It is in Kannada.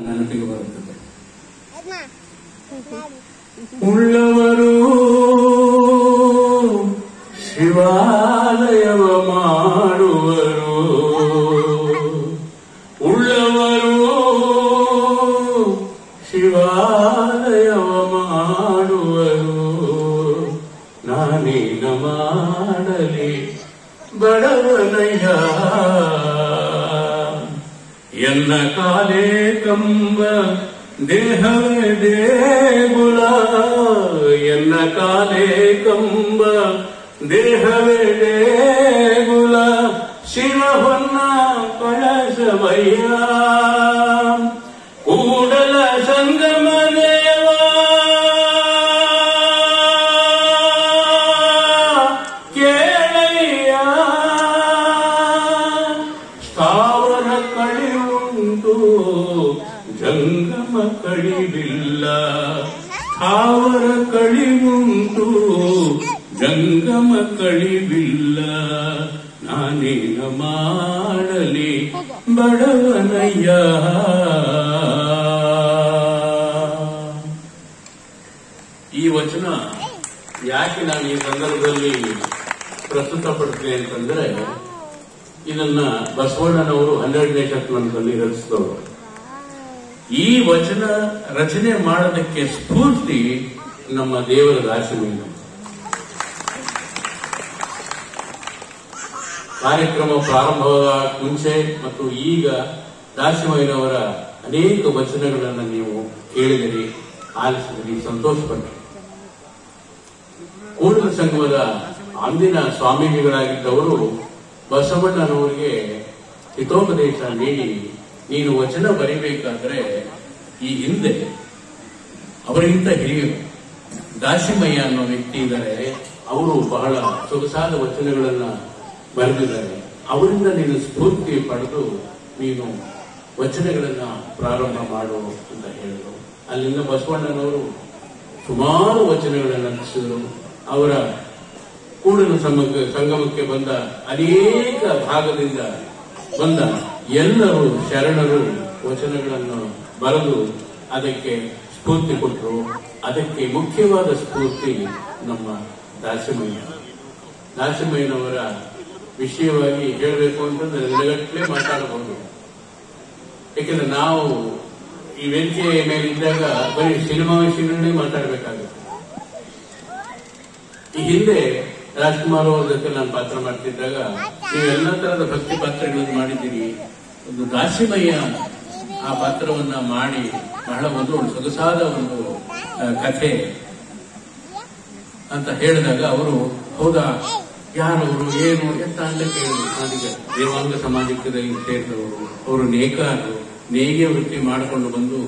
ನೆನಪಿಗೆ ಬರುತ್ತದೆ. ಉಳ್ಳವರು ಶಿವಾಲಯವ ಮಾಡುವರು, ಉಳ್ಳವರು ಶಿವಾಲಯವ ಮಾಡುವರು, ನಾನೇನ ಮಾಡಲಿ ಬಡವನಯ್ಯ, ಎನ್ನ ಕಾಲೇ ಕಂಬ ದೇಹವೇ ದೇಗುಲ, ಎನ್ನ ಕಾಲೇ ಕಂಬ ದೇಹವೇ ದೇಗುಲ, ಶಿವ ಹೊನ್ನ ಕಳಸವಯ್ಯ, ಕೂಡಲ ಸಂಗಮ ದೇವ, ಕೇಳಯ್ಯ, ಸ್ಥಾವರ ಕಳಿಯುಂಟು ಜಂಗಮ ಕಳಿವಿಲ್ಲ, ಸ್ಥಾವರ ಕಳಿವುಂಟು ಜಂಗಮ ಕಳಿವಿಲ್ಲ, ನಾನೇನ ಮಾಡಲಿ ಬಡವನಯ್ಯ. ಈ ವಚನ ಯಾಕೆ ನಾನು ಈ ಸಂದರ್ಭದಲ್ಲಿ ಪ್ರಸ್ತುತಪಡ್ತೇನೆ ಅಂತಂದ್ರೆ, ಇದನ್ನ ಬಸವಣ್ಣನವರು 12ನೇ ಶತಮಾನದಲ್ಲಿ ರಚಿಸಿದವರು. ಈ ವಚನ ರಚನೆ ಮಾಡೋದಕ್ಕೆ ಸ್ಫೂರ್ತಿ ನಮ್ಮ ದೇವರ ದಾಸಿಮಯ್ಯ. ಕಾರ್ಯಕ್ರಮ ಪ್ರಾರಂಭವಾದ ಮುಂಚೆ ಮತ್ತು ಈಗ ದಾಸಿಮಯ್ಯನವರ ಅನೇಕ ವಚನಗಳನ್ನು ನೀವು ಕೇಳಿದಿರಿ, ಆಲಿಸಿದಿರಿ, ಸಂತೋಷಪಟ್ಟರಿ. ಕೂಡಲ ಸಂಗಮದ ಅಂದಿನ ಸ್ವಾಮೀಜಿಗಳಾಗಿದ್ದವರು ಬಸವಣ್ಣನವರಿಗೆ ಹಿತೋಪದೇಶ ನೀಡಿ, ನೀನು ವಚನ ಬರೀಬೇಕಾದ್ರೆ ಈ ಹಿಂದೆ ಅವರಿಗಿಂತ ಹಿರಿಯರು ದಾಸಿಮಯ್ಯ ಅನ್ನೋ ವ್ಯಕ್ತಿ ಇದ್ದಾರೆ, ಅವರು ಬಹಳ ಸೊಗಸಾದ ವಚನಗಳನ್ನ ಬರೆದಿದ್ದಾರೆ, ಅವರಿಂದ ನೀನು ಸ್ಫೂರ್ತಿ ಪಡೆದು ನೀನು ವಚನಗಳನ್ನ ಪ್ರಾರಂಭ ಮಾಡು ಅಂತ ಹೇಳಿದರು. ಅಲ್ಲಿಂದ ಬಸವಣ್ಣನವರು ಸುಮಾರು ವಚನಗಳನ್ನು ರಚಿಸಿದರು. ಅವರ ಕೂಡಲ ಸಂಗಮಕ್ಕೆ ಬಂದ ಅನೇಕ ಭಾಗದಿಂದ ಬಂದ ಎಲ್ಲರೂ ಶರಣರು ವಚನಗಳನ್ನು ಬರೆದು ಅದಕ್ಕೆ ಸ್ಫೂರ್ತಿ ಕೊಟ್ಟರು. ಅದಕ್ಕೆ ಮುಖ್ಯವಾದ ಸ್ಫೂರ್ತಿ ನಮ್ಮ ದಾಸಿಮಯ್ಯನವರ ವಿಷಯವಾಗಿ ಹೇಳಬೇಕು ಅಂತಂದ್ರೆ ನೆಲಗಟ್ಟಲೆ ಮಾತಾಡಬಹುದು. ಯಾಕೆಂದ್ರೆ ನಾವು ಈ ವೇದಿಕೆಯ ಮೇಲೆ ಇದ್ದಾಗ ಬರೀ ಸಿನಿಮಾ ವಿಷಯಗಳನ್ನೇ ಮಾತಾಡಬೇಕಾಗುತ್ತೆ. ಈ ಹಿಂದೆ ರಾಜ್ಕುಮಾರ್ ಅವರ ಜೊತೆ ನಾನು ಪಾತ್ರ ಮಾಡ್ತಿದ್ದಾಗ ನೀವೆಲ್ಲ ತರದ ಭಕ್ತಿ ಪಾತ್ರಗಳನ್ನು ಮಾಡಿದ್ದೀರಿ, ಒಂದು ದಾಸಿಮಯ್ಯ ಆ ಪಾತ್ರವನ್ನ ಮಾಡಿ ಬಹಳ ಒಂದು ಸೊಗಸಾದ ಒಂದು ಕಥೆ ಅಂತ ಹೇಳಿದಾಗ ಅವರು ಹೌದಾ, ಯಾರವರು, ಏನು ಎಂತ ಅಂತ ಕೇಳಿದ್ರು. ನಾನೀಗ ದೇವಾಂಗ ಸಮಾಜಕ್ಕೆ ಸೇರಿದವರು, ಅವರು ನೇಕಾರರು, ನೇಯ್ಗೆ ವೃತ್ತಿ ಮಾಡಿಕೊಂಡು ಬಂದು